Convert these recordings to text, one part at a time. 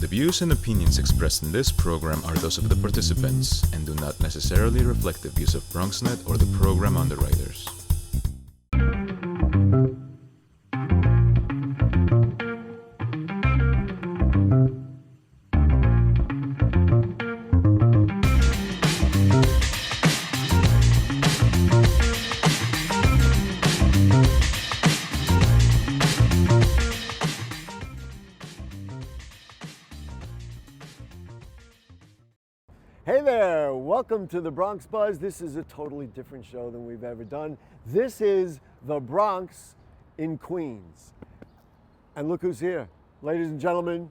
views and opinions expressed in this program are those of the participants and do not necessarily reflect the views of BronxNet or the program underwriters. Hey there, welcome to the Bronx Buzz. This is a totally different show than we've ever done. This is the Bronx in Queens. And look who's here. Ladies and gentlemen,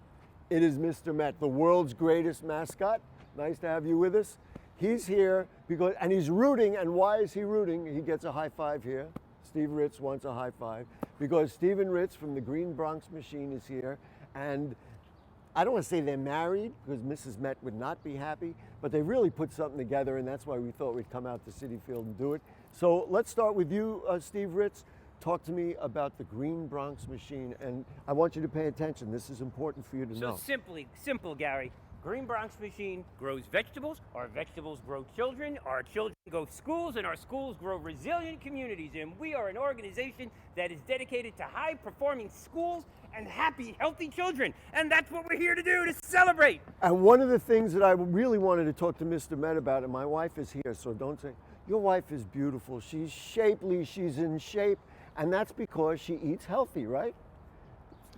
it is Mr.Met, the world's greatest mascot. Nice to have you with us. He's here because, and he's rooting, and why is he rooting? He gets a high five here. Steve Ritz wants a high five because Stephen Ritz from the Green Bronx Machine is here. And I don't want to say they're married because Mrs. Met would not be happy, but they really put something together, and that's why we thought we'd come out to Citi Field and do it. So let's start with you, Steve Ritz. Talk to me about the Green Bronx Machine, and I want you to pay attention. This is important for you to know. So simple, Gary. Green Bronx Machine grows vegetables, our vegetables grow children, our children go schools, and our schools grow resilient communities. And we are an organization that is dedicated to high-performing schools and happy, healthy children. And that's what we're here to do, to celebrate. And one of the things that I really wanted to talk to Mr. Met about, and my wife is here, so don't say, your wife is beautiful, she's shapely, she's in shape, and that's because she eats healthy, right?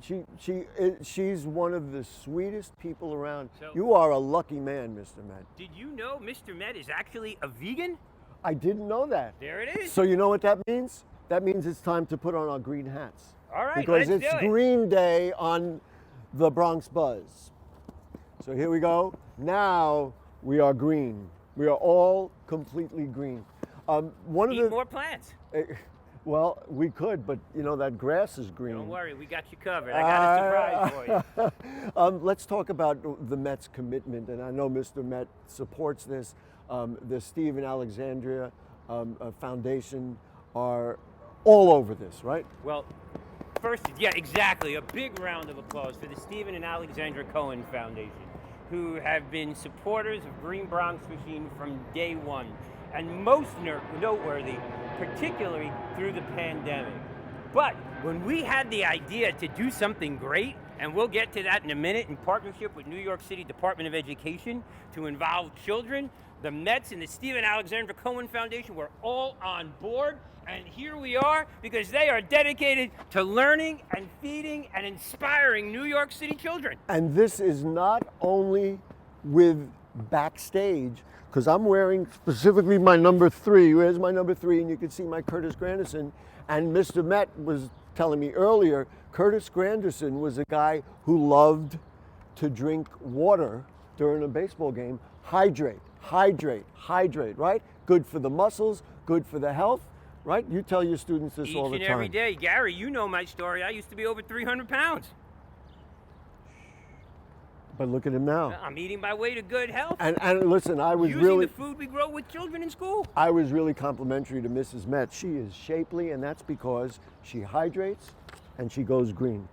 She's one of the sweetest people around. So, you are a lucky man, Mr. Met. Did you know Mr. Met is actually a vegan? I didn't know that. There it is. So you know what that means? That means it's time to put on our green hats. All right, because let's it's do it. Green Day on the Bronx Buzz. So here we go. Now we are green. We are all completely green. Eat more plants. Well, we could, but you know that grass is green. Don't worry, we got you covered. I got a surprise for you. Let's talk about the Mets' commitment, and I know Mr. Met supports this. The Stephen Alexandria Foundation are all over this, right? Well, first, yeah, exactly. A big round of applause for the Stephen and Alexandra Cohen Foundation, who have been supporters of Green Bronx Machine from day one, and most noteworthy, particularly through the pandemic. But when we had the idea to do something great, and we'll get to that in a minute, in partnership with New York City Department of Education to involve children, the Mets and the Stephen Alexandra Cohen Foundation were all on board. And here we are because they are dedicated to learning and feeding and inspiring New York City children. And this is not only with backstage, because I'm wearing specifically my number 3. Where's my number 3? And you can see my Curtis Granderson. And Mr. Met was telling me earlier, Curtis Granderson was a guy who loved to drink water during a baseball game. Hydrate, hydrate, hydrate, right? Good for the muscles, good for the health, right? You tell your students this all the time. Each and every day. Gary, you know my story. I used to be over 300 pounds. But look at him now. I'm eating my way to good health. And listen, I was using the food we grow with children in school. I was really complimentary to Mrs. Met. She is shapely, and that's because she hydrates and she goes green.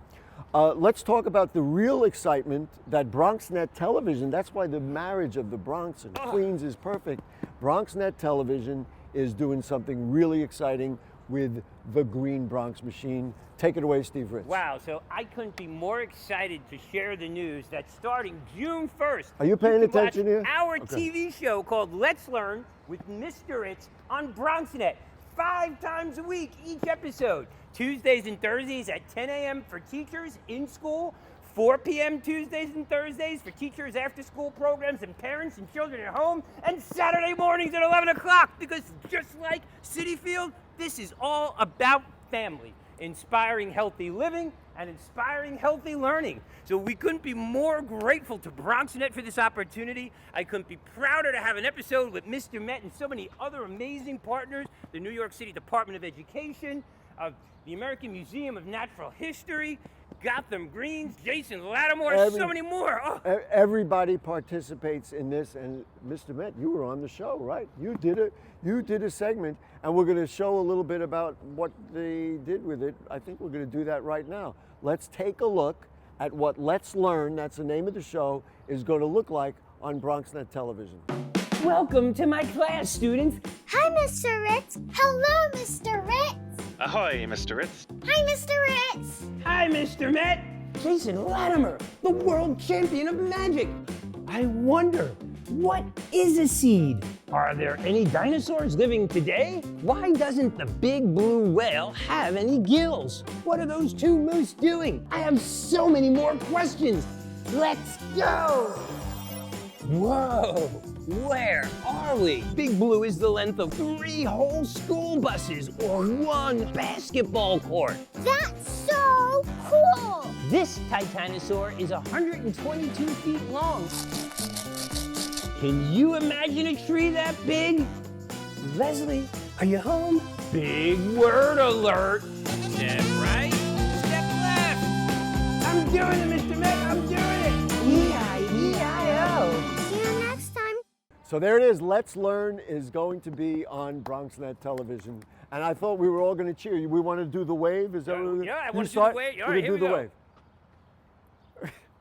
Let's talk about the real excitement that BronxNet Television, that's why the marriage of the Bronx and Queens is perfect. BronxNet Television is doing something really exciting with the Green Bronx Machine. Take it away, Steve Ritz. Wow, so I couldn't be more excited to share the news that starting June 1st, are you paying attention watch here? Our TV show called Let's Learn with Mr. Ritz on BronxNet. 5 times a week, each episode. Tuesdays and Thursdays at 10 a.m. for teachers in school, 4 p.m. Tuesdays and Thursdays for teachers after school programs and parents and children at home, and Saturday mornings at 11 o'clock, because just like Citi Field, this is all about family, inspiring healthy living and inspiring healthy learning. So we couldn't be more grateful to BronxNet for this opportunity. I couldn't be prouder to have an episode with Mr. Met and so many other amazing partners, the New York City Department of Education, the American Museum of Natural History, Gotham Greens, Jason Lattimore, so many more. Oh. Everybody participates in this, and Mr. Met, you were on the show, right? You did a segment, and we're going to show a little bit about what they did with it. I think we're going to do that right now. Let's take a look at what Let's Learn, that's the name of the show, is going to look like on BronxNet television. Welcome to my class, students. Hi, Mr. Ritz. Hello, Mr. Ritz. Ahoy, Mr. Ritz. Hi, Mr. Ritz. Hi, Mr.Met. Jason Latimer, the world champion of magic. I wonder, what is a seed? Are there any dinosaurs living today? Why doesn't the big blue whale have any gills? What are those two moose doing? I have so many more questions. Let's go! Whoa, where are we? Big Blue is the length of 3 whole school buses or 1 basketball court. That's so cool. This Titanosaur is 122 feet long. Can you imagine a tree that big? Leslie, are you home? Big word alert. Step right, step left. I'm doing it, Mr. Met, I'm doing it. E-I-E-I-O. See you next time. So there it is. Let's Learn is going to be on BronxNet television. And I thought we were all going to cheer you. We want to do the wave? Is that what we're Yeah, I you want to do start? the wave. All We're right, gonna here do we the go. wave.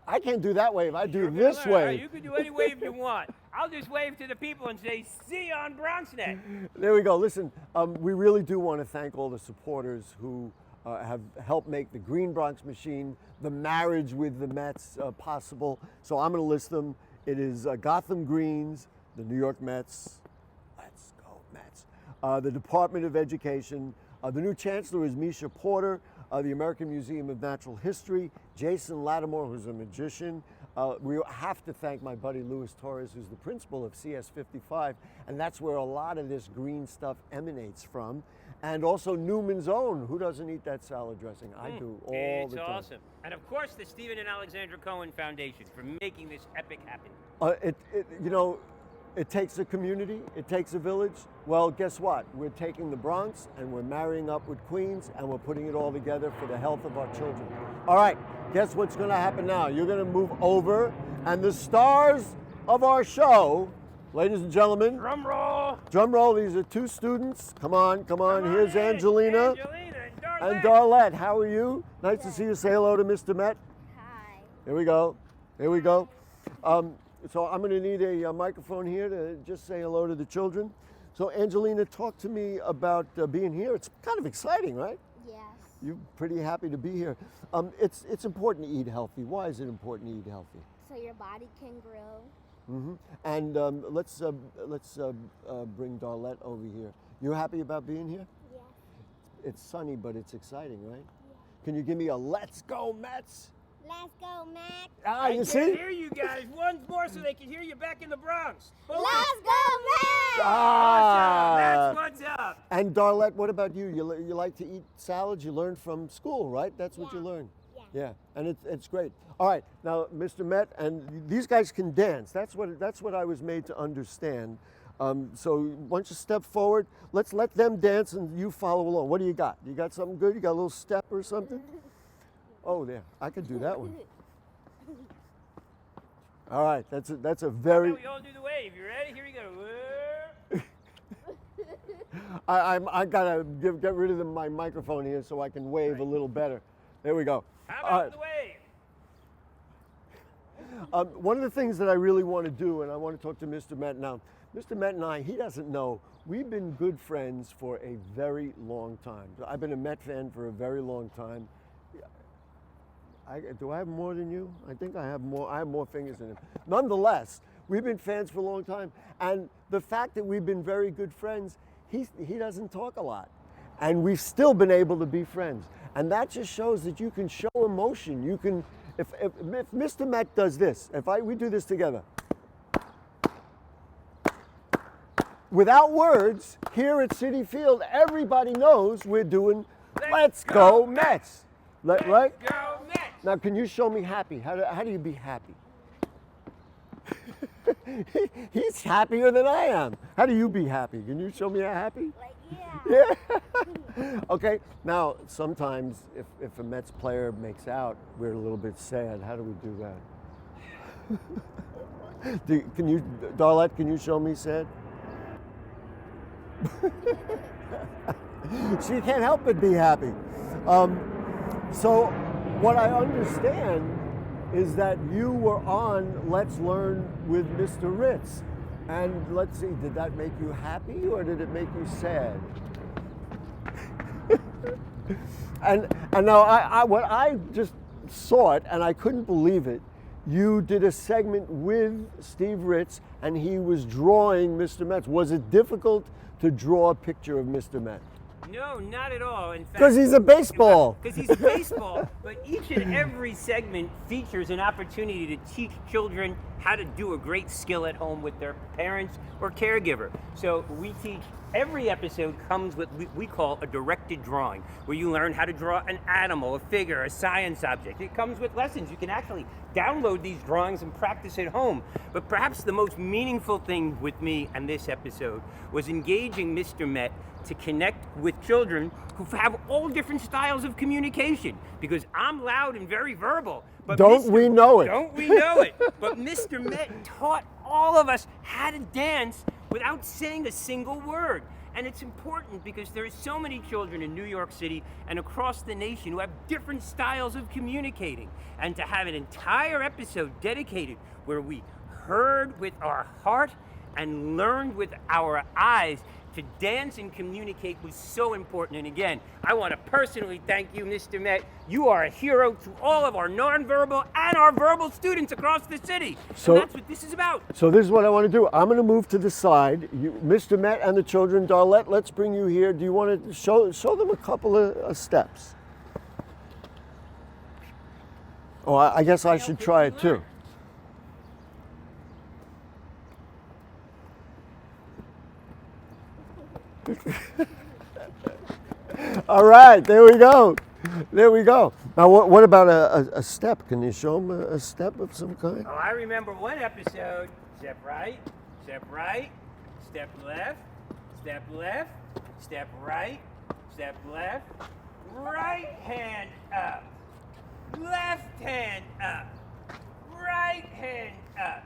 I can't do that wave. I do You're this gonna learn. wave. You can do any wave you want. I'll just wave to the people and say, see you on BronxNet. There we go. Listen, we really do want to thank all the supporters who have helped make the Green Bronx Machine, the marriage with the Mets possible. So I'm going to list them. It is Gotham Greens, the New York Mets, let's go Mets, the Department of Education, the new chancellor is Misha Porter, the American Museum of Natural History, Jason Lattimore, who's a magician. We have to thank my buddy Luis Torres, who's the principal of CS55, and that's where a lot of this green stuff emanates from. And also Newman's Own. Who doesn't eat that salad dressing? I do all the time. It's awesome. And of course, the Stephen and Alexandra Cohen Foundation for making this epic happen. It takes a community, it takes a village. Well, guess what? We're taking the Bronx and we're marrying up with Queens and we're putting it all together for the health of our children. All right, guess what's gonna happen now? You're gonna move over and the stars of our show, ladies and gentlemen, Drum roll. drum roll, these are 2 students. Come on. Here's in. Angelina and Darlette. How are you? Nice to see you. Say hello to Mr. Met. Hi. Here we go. Here we go. So I'm going to need a microphone here to just say hello to the children. So Angelina, talk to me about being here. It's kind of exciting, right? Yes. You're pretty happy to be here. It's important to eat healthy. Why is it important to eat healthy? So your body can grow. Mm-hmm. And let's bring Darlette over here. You happy about being here? Yes. It's sunny, but it's exciting, right? Yeah. Can you give me a "Let's go Mets"? Let's go, Mac. Ah, you I see? can't hear you guys. Once more so they can hear you back in the Bronx. Let's go, Mac. Ah. Awesome. That's what's up. And Darlette, what about you? You like to eat salads? You learned from school, right? That's what you Yeah. learned. Yeah. Yeah, and it's great. All right, now Mr. Met, and these guys can dance. That's what I was made to understand. So why don't you step forward? Let's let them dance, and you follow along. What do you got? You got something good? You got a little step or something? Oh, there. I could do that one. All right, that's a very. We all do the wave. You ready? Here we go. I gotta get rid of my microphone here so I can wave a little better. There we go. How All about the wave? One of the things that I really want to do, and I want to talk to Mr. Met now. Mr. Met and I, he doesn't know, we've been good friends for a very long time. I've been a Met fan for a very long time. Do I have more than you? I think I have more. I have more fingers than him. Nonetheless, we've been fans for a long time, and the fact that we've been very good friends, he doesn't talk a lot, and we've still been able to be friends, and that just shows that you can show emotion. You can, if Mr. Met does this, we do this together, without words, here at Citi Field, everybody knows we're doing Let's Go Mets. Right? Let's go Mets. Now, can you show me happy? How do you be happy? He's happier than I am. How do you be happy? Can you show me how happy? Like, yeah. Yeah. Okay. Now, sometimes if a Mets player makes out, we're a little bit sad. How do we do that? Darlette, can you show me sad? She can't help but be happy. So what I understand is that you were on Let's Learn with Mr. Ritz. And let's see, did that make you happy or did it make you sad? and now I just saw it and I couldn't believe it. You did a segment with Steve Ritz and he was drawing Mr. Met. Was it difficult to draw a picture of Mr. Met? No, not at all. In fact, Because he's a baseball. Because he's a baseball, but each and every segment features an opportunity to teach children how to do a great skill at home with their parents or caregiver. So we teach, every episode comes with what we call a directed drawing, where you learn how to draw an animal, a figure, a science object. It comes with lessons. You can actually download these drawings and practice at home. But perhaps the most meaningful thing with me and this episode was engaging Mr. Met to connect with children who have all different styles of communication. Because I'm loud and very verbal. But Don't we know it? Don't we know it? But Mr. Met taught all of us how to dance without saying a single word. And it's important because there are so many children in New York City and across the nation who have different styles of communicating. And to have an entire episode dedicated where we heard with our heart and learned with our eyes to dance and communicate was so important. And again, I want to personally thank you, Mr. Met. You are a hero to all of our nonverbal and our verbal students across the city. So, and that's what this is about. So this is what I want to do. I'm going to move to the side. Mr. Met and the children, Darlette, let's bring you here. Do you want to show them a couple of steps? Oh, I guess I should try it too. All right, there we go. There we go. Now, what about a step? Can you show them a step of some kind? Oh, I remember one episode. Step right, step right, step left, step left, step right, step left, right hand up, left hand up, right hand up,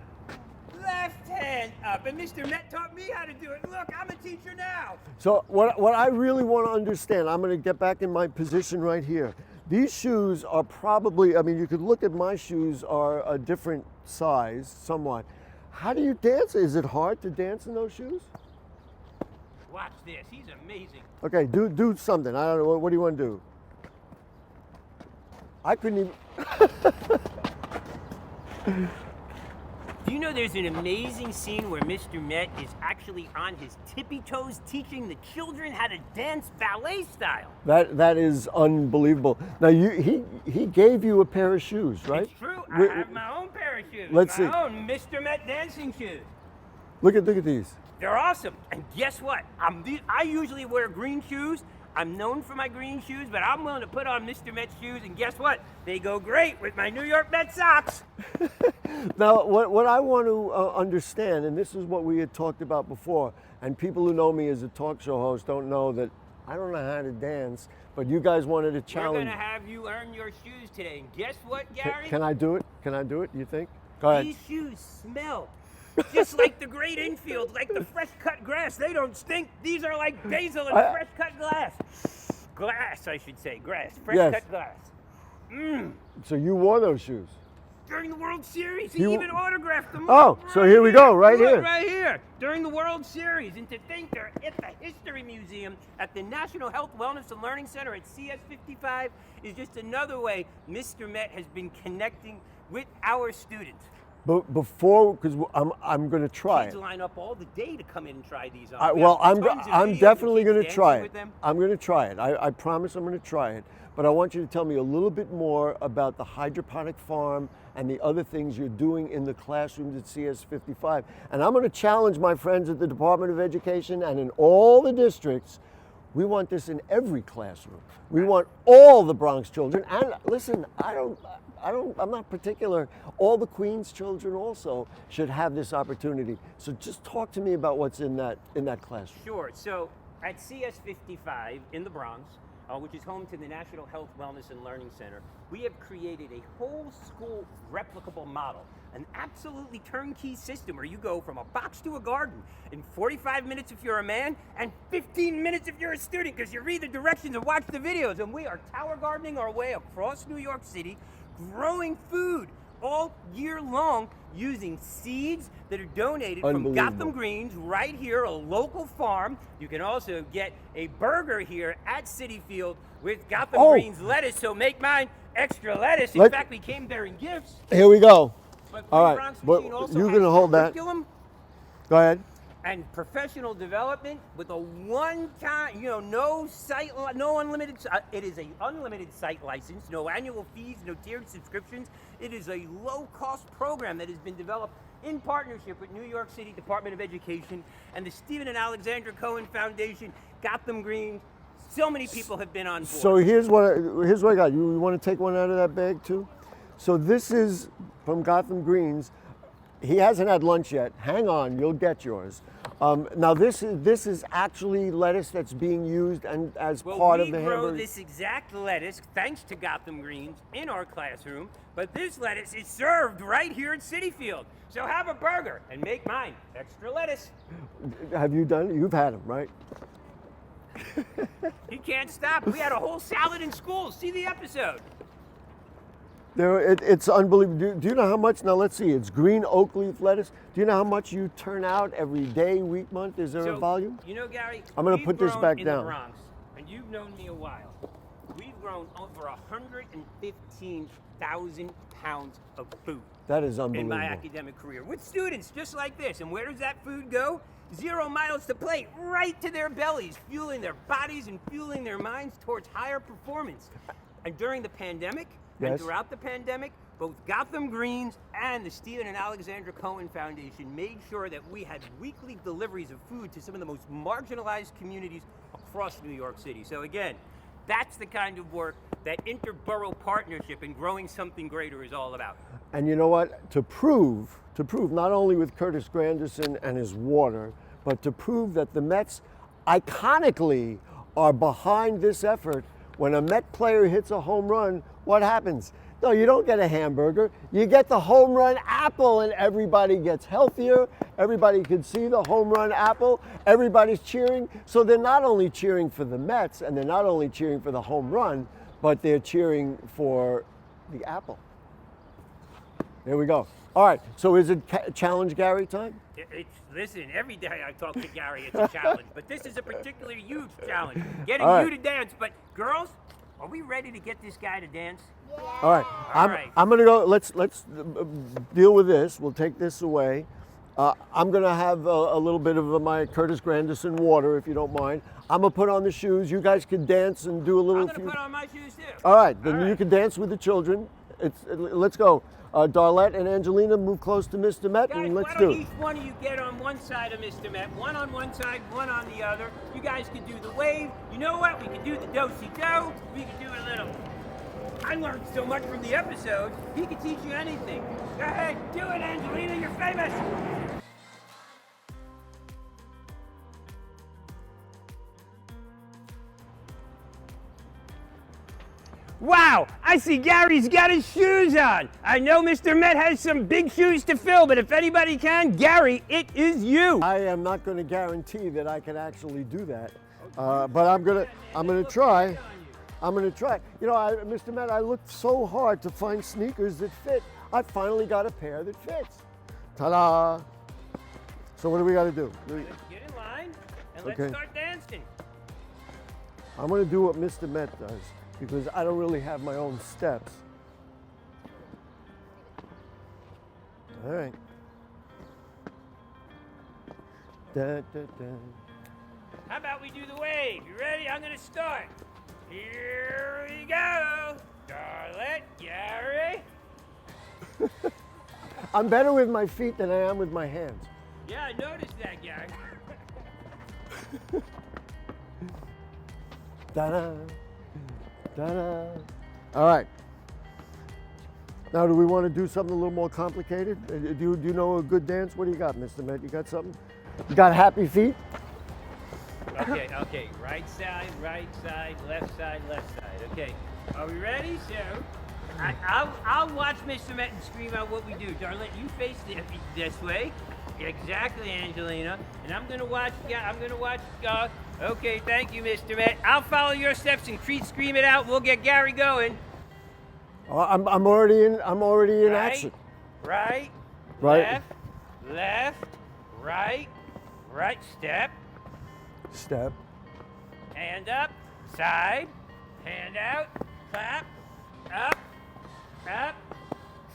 left hand up. And Mr. Met taught me how to do it. Look, I'm a teacher now. So what I really want to understand, I'm going to get back in my position right here. These shoes are probably, I mean, you could look at my shoes are a different size, somewhat. How do you dance? Is it hard to dance in those shoes? Watch this. He's amazing. Okay, do something. I don't know. What do you want to do? I couldn't even. Do you know there's an amazing scene where Mr. Met is actually on his tippy toes teaching the children how to dance ballet style? That is unbelievable. Now he gave you a pair of shoes, right? It's true. I have my own pair of shoes. Let's see. My own Mr. Met dancing shoes. Look at these. They're awesome. And guess what? I usually wear green shoes. I'm known for my green shoes, but I'm willing to put on Mr. Met shoes, and guess what? They go great with my New York Mets socks. Now, what I want to understand, and this is what we had talked about before, and people who know me as a talk show host don't know that I don't know how to dance, but you guys wanted a challenge. We're going to have you earn your shoes today, and guess what, Gary? Can I do it? Can I do it, you think? Go ahead. These shoes smell just like the great infield, like the fresh cut grass. They don't stink. These are like basil and fresh cut glass. Glass, I should say. Grass. Fresh cut glass. Mmm. So you wore those shoes? During the World Series. He even autographed them. Oh, so here we go, right here. Right here. During the World Series. And to think they're at the History Museum at the National Health, Wellness, and Learning Center at CS55 is just another way Mr. Met has been connecting with our students. But before, because I'm going to try Kids it. line up all the day to come in and try these on. Well, I'm definitely going to try it. I'm going to try it. I promise I'm going to try it. But I want you to tell me a little bit more about the hydroponic farm and the other things you're doing in the classrooms at CS55. And I'm going to challenge my friends at the Department of Education and in all the districts. We want this in every classroom. We want all the Bronx children. And listen, I'm not particular. All the Queens children also should have this opportunity. So just talk to me about what's in that classroom. Sure. So at CS55 in the Bronx, which is home to the National Health, Wellness, and Learning Center, we have created a whole school replicable model, an absolutely turnkey system where you go from a box to a garden in 45 minutes if you're a man and 15 minutes if you're a student, because you read the directions and watch the videos. And we are tower gardening our way across New York City, growing food all year long using seeds that are donated from Unbelievable. Gotham Greens right here, a local farm. You can also get a burger here at Citi Field with Gotham Greens lettuce, so make mine extra lettuce. In fact, we came bearing gifts. Here we go. But All right, Bronx but Machine also you're has gonna hold that. curriculum Go ahead. and professional development with a one-time, no site, no unlimited. It is a unlimited site license, no annual fees, no tiered subscriptions. It is a low-cost program that has been developed in partnership with New York City Department of Education and the Stephen and Alexandra Cohen Foundation, Gotham Greens. So many people have been on board. So here's what I got. You want to take one out of that bag too? So this is from Gotham Greens. He hasn't had lunch yet. Hang on, you'll get yours. Now this is actually lettuce that's being used and as part of the we grow hamburger. this exact lettuce thanks to Gotham Greens in our classroom, but this lettuce is served right here at Citi Field. So have a burger and make mine extra lettuce. Have you done it? You've had them, right? He can't stop. We had a whole salad in school. See the episode. It's unbelievable. Do you know how much? Now let's see. It's green oak leaf lettuce. Do you know how much you turn out every day, week, month? Is there a volume? You know, Gary, I'm gonna we've put this grown back in down. the Bronx, and you've known me a while. We've grown over 115,000 pounds of food. That is In unbelievable. my academic career with students just like this. And where does that food go? 0 miles to plate, right to their bellies, fueling their bodies and fueling their minds towards higher performance. And during the pandemic and Yes. throughout the pandemic, both Gotham Greens and the Stephen and Alexandra Cohen Foundation made sure that we had weekly deliveries of food to some of the most marginalized communities across New York City. So again, that's the kind of work that interborough partnership and growing something greater is all about. And you know what? To prove not only with Curtis Granderson and his water, but to prove that the Mets iconically are behind this effort. When a Met player hits a home run, what happens? No, you don't get a hamburger. You get the home run apple, and everybody gets healthier. Everybody can see the home run apple. Everybody's cheering. So they're not only cheering for the Mets, and they're not only cheering for the home run, but they're cheering for the apple. There we go. All right, so is it Challenge Gary time? Listen, every day I talk to Gary, it's a challenge, but this is a particularly huge challenge. Getting All right. you to dance. But girls, are we ready to get this guy to dance? All right, All right. I'm gonna go. Let's deal with this. We'll take this away. I'm gonna have a little bit of my Curtis Granderson water, if you don't mind. I'm gonna put on the shoes. You guys can dance and do a little. I'm going to put on my shoes too. All right, then All you right. can dance with the children. Let's go. Darlette and Angelina, move close to Mr.Met, Guys, and let's why do don't it. each one of you get on one side of Mr.Met, one on one side, one on the other. You guys can do the wave. You know what? We can do the do-si-do. We can do a little. I learned so much from the episode. He can teach you anything. Go ahead, do it, Angelina. You're famous. Wow, I see Gary's got his shoes on. I know Mr. Met has some big shoes to fill, but if anybody can, Gary, it is you. I am not going to guarantee that I can actually do that, but I'm gonna try. I'm gonna try. You know, Mr. Met, I looked so hard to find sneakers that fit. I finally got a pair that fits. Ta-da! So what do we got to do? Let's get in line and let's Okay. start dancing. I'm gonna do what Mr. Met does because I don't really have my own steps. All right. Da, da, da. How about we do the wave? You ready? I'm gonna start. Here we go. Darlette, Gary. I'm better with my feet than I am with my hands. Yeah, I noticed that, Gary. Da-da, da-da. All right. Now, do we want to do something a little more complicated? Do you know a good dance? What do you got, Mr. Met? You got something? You got happy feet? Okay. Right side, left side. Okay. Are we ready? So, I'll watch Mr. Met and scream out what we do. Darlette, you face this way. Exactly, Angelina. And I'm gonna watch. Okay, thank you, Mr. Met. I'll follow your steps and scream it out. We'll get Gary going. I'm already in Right? action. right, Right. left, right, step, Step. hand up, side, hand out, clap, up,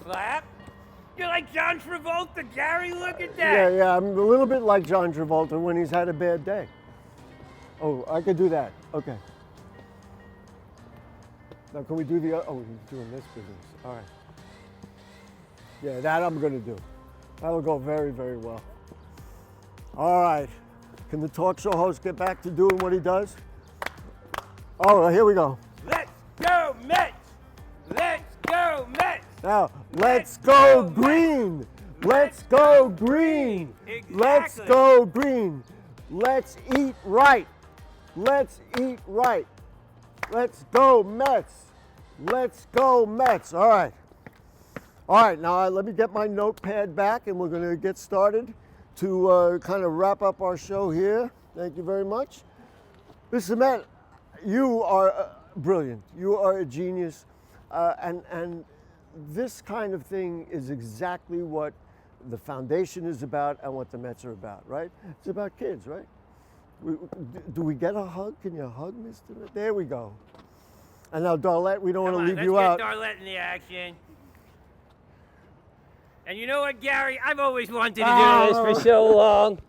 clap. You're like John Travolta, Gary, look at that. Yeah, I'm a little bit like John Travolta when he's had a bad day. Oh, I could do that. Okay. Now, can we do the other? Oh, we're doing this business. All right. Yeah, that I'm going to do. That'll go very, very well. All right. Can the talk show host get back to doing what he does? Oh, here we go. Let's go Mets! Let's go Mets! Now, let's go green. Let's go green. Let's Exactly. go green. Let's eat right. Let's eat right. Let's go Mets. Let's go Mets. All right. All right, now let me get my notepad back and we're going to get started to kind of wrap up our show here. Thank you very much. Mr.Met, you are brilliant. You are a genius. And this kind of thing is exactly what the foundation is about and what the Mets are about, right? It's about kids, right? Do we get a hug? Can you hug Mr. Met? There we go. And now, Darlette, we don't want to leave you out. Let's get Darlette in the action. And you know what, Gary? I've always wanted to do this for so long.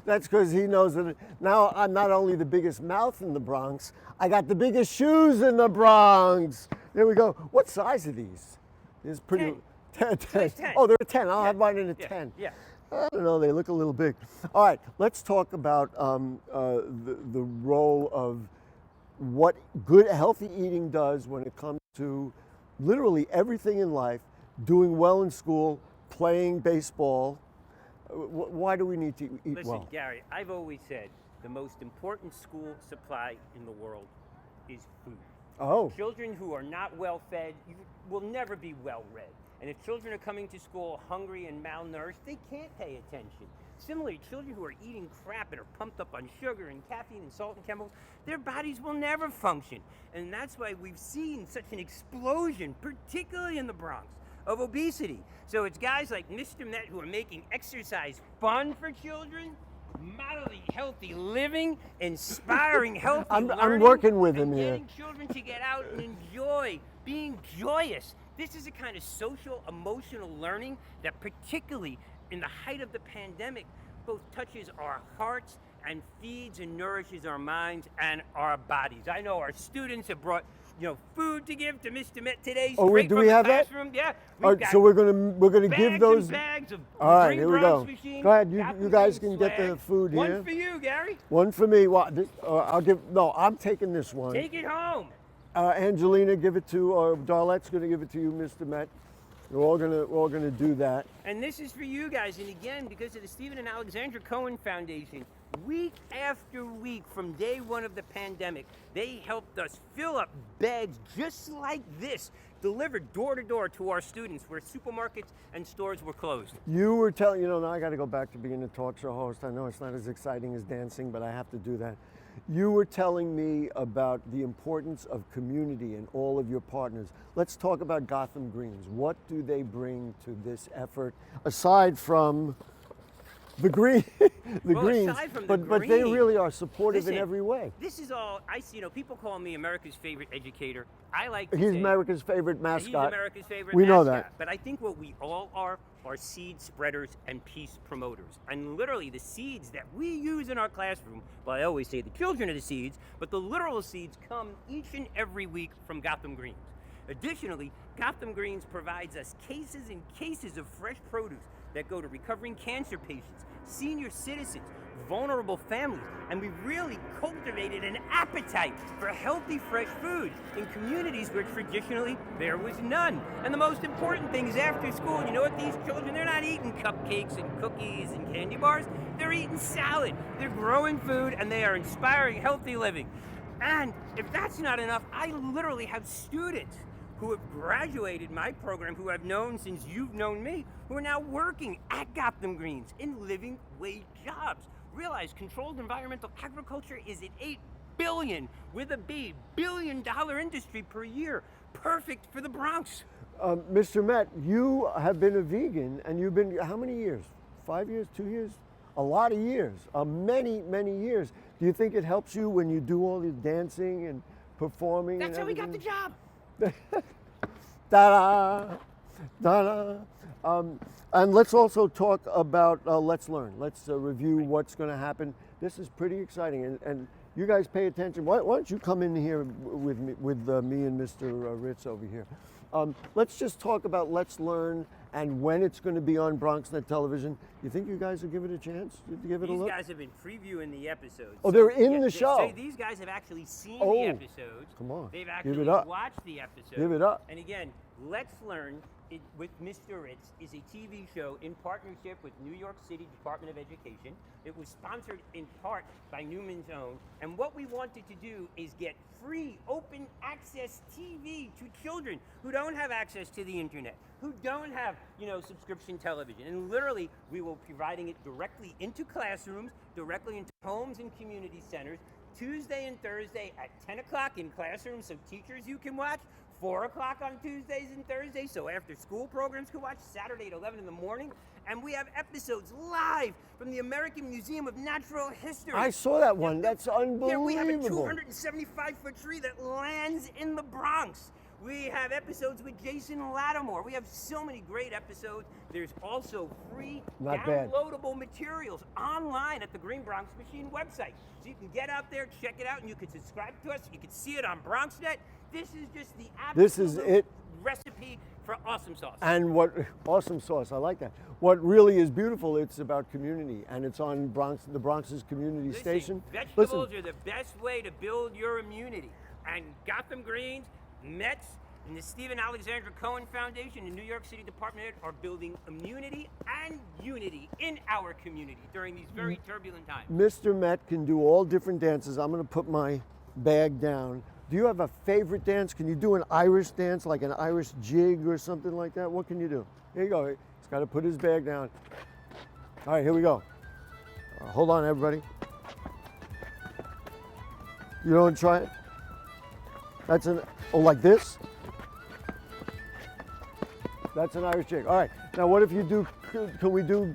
That's because he knows that now I'm not only the biggest mouth in the Bronx, I got the biggest shoes in the Bronx. There we go. What size are these? These pretty. 10. 10. 10. Oh, they're a 10. I'll have mine in a Yeah, 10. yeah. I don't know. They look a little big. All right. Let's talk about the role of what good, healthy eating does when it comes to literally everything in life, doing well in school, playing baseball. Why do we need to eat Listen, well? Gary, I've always said the most important school supply in the world is food. Oh. Children who are not well fed will never be well read. And if children are coming to school hungry and malnourished, they can't pay attention. Similarly, children who are eating crap and are pumped up on sugar and caffeine and salt and chemicals, their bodies will never function. And that's why we've seen such an explosion, particularly in the Bronx, of obesity. So it's guys like Mr.Met who are making exercise fun for children, modeling healthy living, inspiring healthy I'm learning, working with him and here. getting children to get out and enjoy being joyous. This is a kind of social, emotional learning that particularly in the height of the pandemic both touches our hearts and feeds and nourishes our minds and our bodies. I know our students have brought food to give to Mr. Met today. Oh, straight do from we the have that? classroom. Yeah. All we've right, so got we're gonna give bags those. and bags of All right, Green here we Bronx go. Machine, Go ahead, Captain you guys Green can get the swag. food here. One for you, Gary. One for me. I'll give. No, I'm taking this one. Take it home. Angelina, give it to, or Darlette's gonna give it to you, Mr. Met. We're all gonna do that. And this is for you guys. And again, because of the Stephen and Alexandra Cohen Foundation, week after week from day one of the pandemic, they helped us fill up bags just like this, delivered door to door to our students where supermarkets and stores were closed. You were telling, now I got to go back to being a talk show host. I know it's not as exciting as dancing, but I have to do that. You were telling me about the importance of community and all of your partners. Let's talk about Gotham Greens. What do they bring to this effort, aside from the green, greens? Aside from but the they green, really are supportive in listen, every way. This is all I see. People call me America's favorite educator. I like to He's say America's favorite mascot. He's America's favorite We know mascot. that. But I think what we all are seed spreaders and peace promoters. And literally the seeds that we use in our classroom, well, I always say the children are the seeds, but the literal seeds come each and every week from Gotham Greens. Additionally, Gotham Greens provides us cases and cases of fresh produce that go to recovering cancer patients, senior citizens, vulnerable families, and we really cultivated an appetite for healthy, fresh food in communities where traditionally there was none. And the most important thing is after school, you know what these children, they're not eating cupcakes and cookies and candy bars, they're eating salad, they're growing food, and they are inspiring healthy living. And if that's not enough, I literally have students who have graduated my program, who I've known since you've known me, who are now working at Gotham Greens in living wage jobs. Realize controlled environmental agriculture is an $8 billion with a B, billion-dollar industry per year. Perfect for the Bronx. Mr. Met, you have been a vegan, and you've been how many years? 5 years? 2 years? A lot of years. Many, many years. Do you think it helps you when you do all the dancing and performing? That's and how we got everything? the job. Da-da, da-da. And let's also talk about Let's Learn. Let's review what's going to happen. This is pretty exciting, and you guys pay attention. Why don't you come in here with me and Mr. Ritz over here? Let's just talk about Let's Learn and when it's going to be on BronxNet television. You think you guys will give it a chance to give it a look? These guys have been previewing the episodes. Oh, they're in the show. So these guys have actually seen the episodes. Come on. They've Give actually it up. watched the episodes. Give it up. And again, Let's Learn with Mr. Ritz is a TV show in partnership with New York City Department of Education. It was sponsored in part by Newman's Own. And what we wanted to do is get free open access TV to children who don't have access to the internet, who don't have, subscription television. And literally, we will be providing it directly into classrooms, directly into homes and community centers, Tuesday and Thursday at 10 o'clock in classrooms so teachers you can watch, 4 o'clock on Tuesdays and Thursdays so after school programs can watch, Saturday at 11 in the morning. And we have episodes live from the American Museum of Natural History. I saw that one. That's unbelievable. Yeah, we have a 275-foot tree that lands in the Bronx. We have episodes with Jason Lattimore. We have so many great episodes. There's also free downloadable materials online at the Green Bronx Machine website. So you can get out there, check it out, and you can subscribe to us. You can see it on BronxNet. This is just the absolute recipe for awesome sauce. And awesome sauce, I like that. What really is beautiful, it's about community, and it's on the Bronx's community station. Vegetables are the best way to build your immunity. And Gotham Greens, Mets, and the Stephen Alexandra Cohen Foundation and New York City Department of Ed are building immunity and unity in our community during these very turbulent times. Mr. Met can do all different dances. I'm going to put my bag down. Do you have a favorite dance? Can you do an Irish dance, like an Irish jig or something like that? What can you do? Here you go. He's got to put his bag down. All right, here we go. Hold on, everybody. You don't try it? That's like this? That's an Irish jig. All right. Now, what if you do,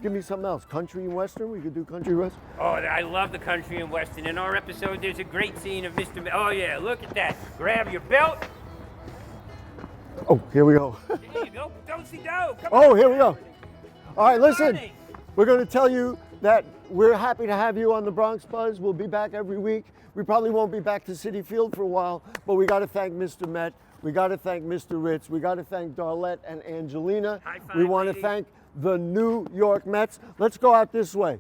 give me something else. Country and Western? We could do country and Western? Oh, I love the country and Western. In our episode, there's a great scene of Mr. Oh, yeah, look at that. Grab your belt. Oh, here we go. There you go. Do-si-do. Come Oh, on. here we go. All right, listen. Morning. We're going to tell you that we're happy to have you on the Bronx Buzz. We'll be back every week. We probably won't be back to Citi Field for a while, but we got to thank Mr. Met. We got to thank Mr. Ritz. We got to thank Darlette and Angelina. High five, we want to ladies. thank the New York Mets. Let's go out this way.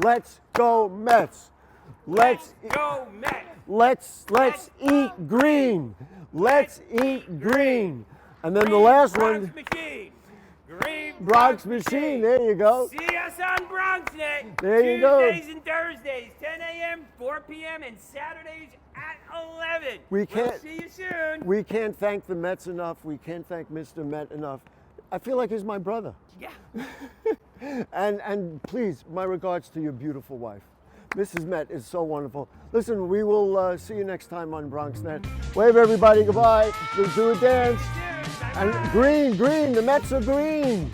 Let's go Mets. Let's go, Mets. Let's eat green. Let's eat green. And then the last one, Bronx Machine. Green Bronx Machine. There you go. See us on BronxNet. There you go. Tuesdays and Thursdays, 10 a.m., 4 p.m., and Saturdays at 11. We'll see you soon. We can't thank the Mets enough. We can't thank Mr. Met enough. I feel like he's my brother. Yeah. And please, my regards to your beautiful wife. Mrs. Met is so wonderful. Listen, we will see you next time on BronxNet. Wave everybody goodbye. Let's do a dance. Cheers. And green, the Mets are green.